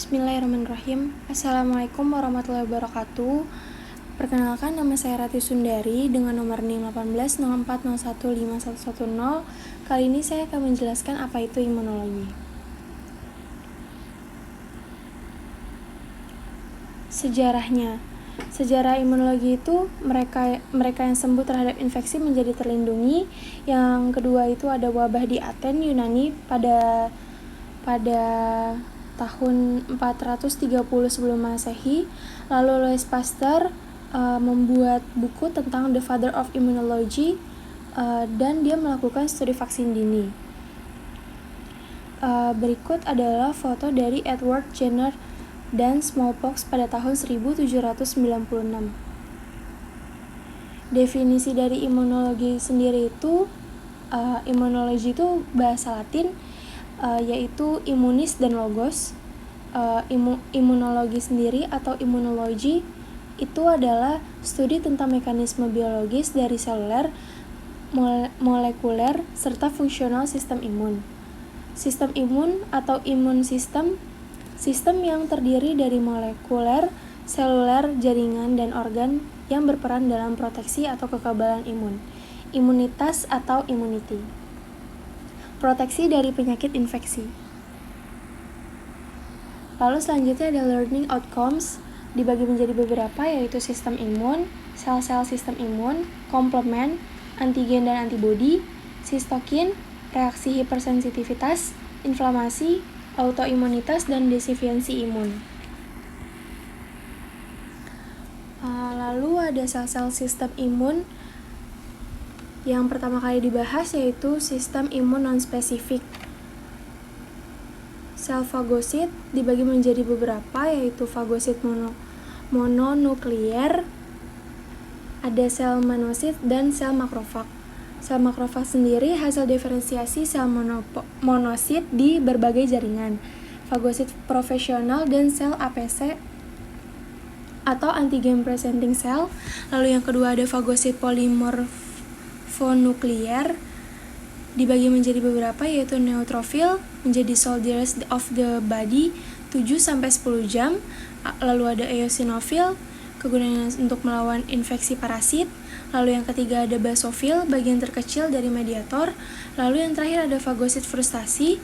Bismillahirrahmanirrahim. Assalamualaikum warahmatullahi wabarakatuh. Perkenalkan, nama saya Rati Sundari dengan nomor NIM 1804015110. Kali ini saya akan menjelaskan apa itu imunologi. Sejarah imunologi itu mereka yang sembuh terhadap infeksi menjadi terlindungi. Yang kedua itu ada wabah di Aten, Yunani pada tahun 430 sebelum Masehi. Lalu Louis Pasteur membuat buku tentang The Father of Immunology dan dia melakukan studi vaksin dini. Berikut adalah foto dari Edward Jenner dan smallpox pada tahun 1796. Definisi dari imunologi sendiri itu, imunologi itu bahasa Latin, yaitu imunis dan logos. Imunologi sendiri atau imunologi itu adalah studi tentang mekanisme biologis dari seluler, molekuler, serta fungsional sistem imun. Sistem imun atau imun sistem yang terdiri dari molekuler, seluler, jaringan, dan organ yang berperan dalam proteksi atau kekebalan imun. Imunitas atau immunity. Proteksi dari penyakit infeksi. Lalu selanjutnya ada learning outcomes, dibagi menjadi beberapa, yaitu sistem imun, sel-sel sistem imun, komplement, antigen dan antibodi, sistokin, reaksi hipersensitivitas, inflamasi, autoimunitas, dan defisiensi imun. Lalu ada sel-sel sistem imun. Yang pertama kali dibahas yaitu sistem imun non-spesifik. Sel fagosit dibagi menjadi beberapa, yaitu fagosit mononuklear, ada sel monosit, dan sel makrofag. Sel makrofag sendiri hasil diferensiasi sel monosit di berbagai jaringan, fagosit profesional, dan sel APC atau antigen presenting cell. Lalu yang kedua ada fagosit polimorfonuklear, dibagi menjadi beberapa, yaitu neutrofil, menjadi soldiers of the body 7-10 jam. Lalu ada eosinofil, kegunaannya untuk melawan infeksi parasit. Lalu yang ketiga ada basofil, bagian terkecil dari mediator. Lalu yang terakhir ada fagosit frustasi,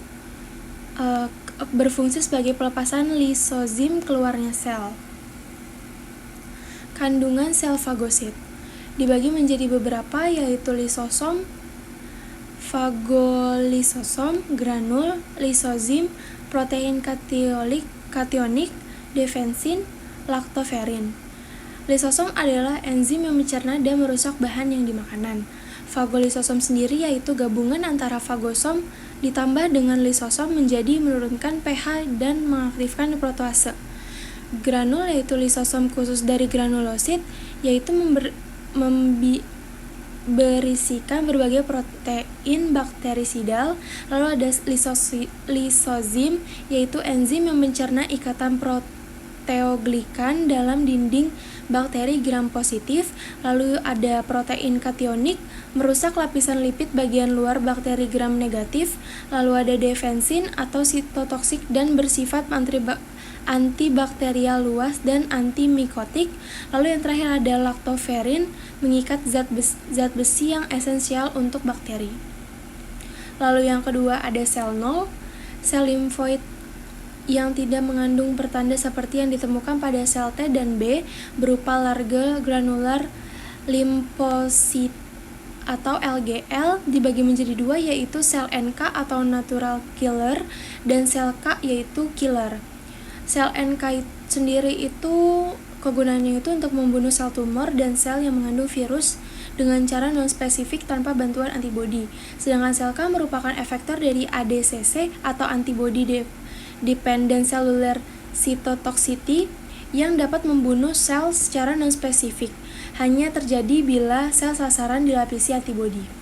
berfungsi sebagai pelepasan lisozim keluarnya sel. Kandungan sel fagosit dibagi menjadi beberapa, yaitu lisosom, fagolisosom, granul, lisozim, protein kationik, defensin, laktoferin. Lisosom adalah enzim yang mencerna dan merusak bahan yang dimakanan. Fagolisosom sendiri yaitu gabungan antara fagosom ditambah dengan lisosom menjadi menurunkan pH dan mengaktifkan protease. Granul yaitu lisosom khusus dari granulosit, yaitu berisikan berbagai protein bakterisidal. Lalu ada lisozim, yaitu enzim yang mencerna ikatan proteoglikan dalam dinding bakteri gram positif. Lalu ada protein kationik, merusak lapisan lipid bagian luar bakteri gram negatif. Lalu ada defensin atau sitotoksik dan bersifat antibakterial luas dan antimikotik. Lalu yang terakhir ada laktoferin, mengikat zat besi yang esensial untuk bakteri. Lalu yang kedua ada sel nol, sel limfoid yang tidak mengandung pertanda seperti yang ditemukan pada sel T dan B, berupa large granular limfosit atau LGL, dibagi menjadi dua, yaitu sel NK atau natural killer dan sel K yaitu killer. Sel NK sendiri itu kegunaannya itu untuk membunuh sel tumor dan sel yang mengandung virus dengan cara non-spesifik tanpa bantuan antibodi. Sedangkan sel K merupakan efektor dari ADCC atau antibody dependent cellular cytotoxicity yang dapat membunuh sel secara non-spesifik. Hanya terjadi bila sel sasaran dilapisi antibodi.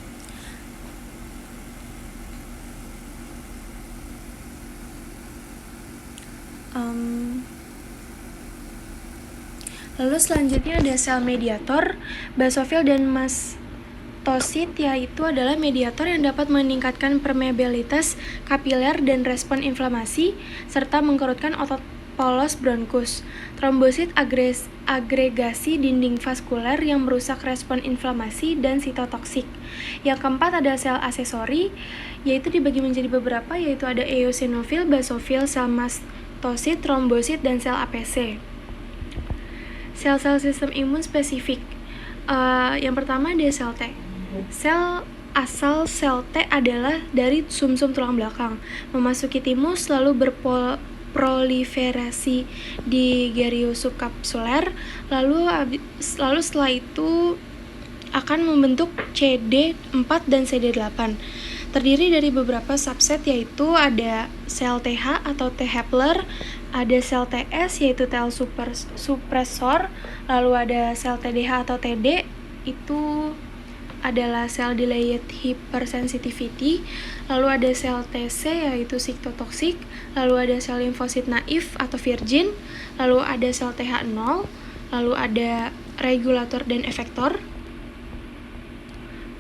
Lalu selanjutnya ada sel mediator, basofil dan mastosit, yaitu adalah mediator yang dapat meningkatkan permeabilitas kapiler dan respon inflamasi serta mengkerutkan otot polos bronkus, trombosit agregasi dinding vaskuler yang merusak respon inflamasi dan sitotoksik. Yang keempat ada sel aksesori, yaitu dibagi menjadi beberapa, yaitu ada eosinofil, basofil, sel mastosit, trombosit, dan sel APC. Sel-sel sistem imun spesifik. Yang pertama ada sel T. Asal sel T adalah dari sumsum tulang belakang, memasuki timus lalu berproliferasi di gerio subkapsuler, lalu setelah itu akan membentuk CD4 dan CD8. Terdiri dari beberapa subset, yaitu ada sel TH atau T helper, ada sel TS yaitu T suppressor, lalu ada sel TDH atau TD, itu adalah sel delayed hypersensitivity, lalu ada sel TC yaitu sitotoksik, lalu ada sel limfosit naif atau virgin, lalu ada sel TH0, lalu ada regulator dan efektor.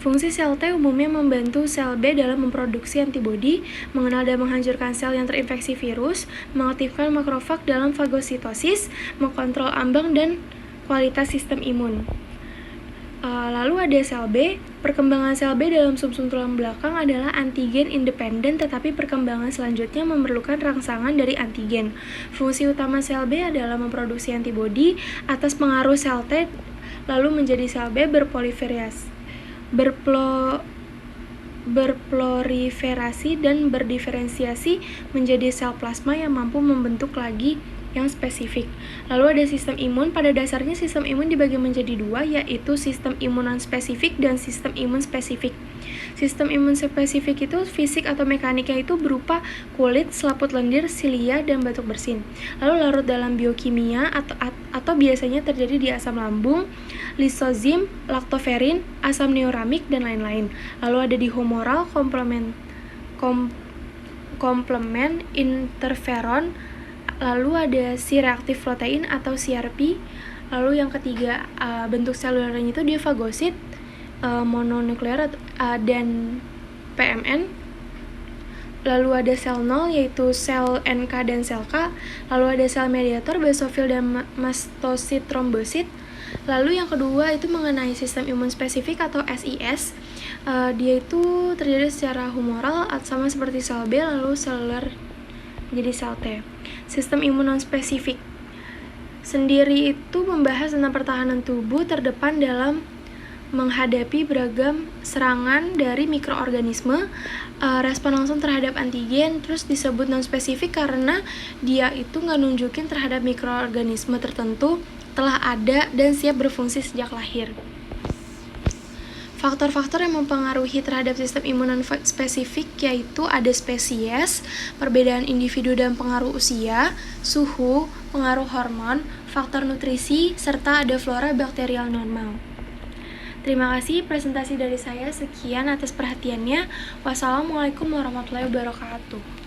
Fungsi sel T umumnya membantu sel B dalam memproduksi antibodi, mengenal dan menghancurkan sel yang terinfeksi virus, mengaktifkan makrofag dalam fagositosis, mengkontrol ambang dan kualitas sistem imun. Lalu ada sel B. Perkembangan sel B dalam sumsum tulang belakang adalah antigen independen, tetapi perkembangan selanjutnya memerlukan rangsangan dari antigen. Fungsi utama sel B adalah memproduksi antibodi atas pengaruh sel T, lalu menjadi sel B berproliferasi dan berdiferensiasi menjadi sel plasma yang mampu membentuk lagi yang spesifik. Lalu ada sistem imun. Pada dasarnya sistem imun dibagi menjadi dua, yaitu sistem imun non-spesifik dan sistem imun spesifik. Sistem imun spesifik itu fisik atau mekaniknya itu berupa kulit, selaput lendir, silia, dan batuk bersin. Lalu larut dalam biokimia atau biasanya terjadi di asam lambung, lisozim, laktoferin, asam neoramik, dan lain-lain. Lalu ada di humoral, komplement interferon, lalu ada C-reaktif protein atau CRP. Lalu yang ketiga, bentuk selulernya itu dia fagosit, mononuklear dan PMN. Lalu ada sel nol yaitu sel NK dan sel K. Lalu ada sel mediator, basofil dan mastosit, trombosit. Lalu yang kedua itu mengenai sistem imun spesifik atau SIS. Dia itu terjadi secara humoral sama seperti sel B, lalu seluler menjadi sel T. Sistem imun non-spesifik sendiri itu membahas tentang pertahanan tubuh terdepan dalam menghadapi beragam serangan dari mikroorganisme, respon langsung terhadap antigen, terus disebut non-spesifik karena dia itu nggak nunjukin terhadap mikroorganisme tertentu telah ada dan siap berfungsi sejak lahir. Faktor-faktor yang mempengaruhi terhadap sistem imun non-spesifik yaitu ada spesies, perbedaan individu dan pengaruh usia, suhu, pengaruh hormon, faktor nutrisi, serta ada flora bakterial normal. Terima kasih presentasi dari saya. Sekian atas perhatiannya. Wassalamualaikum warahmatullahi wabarakatuh.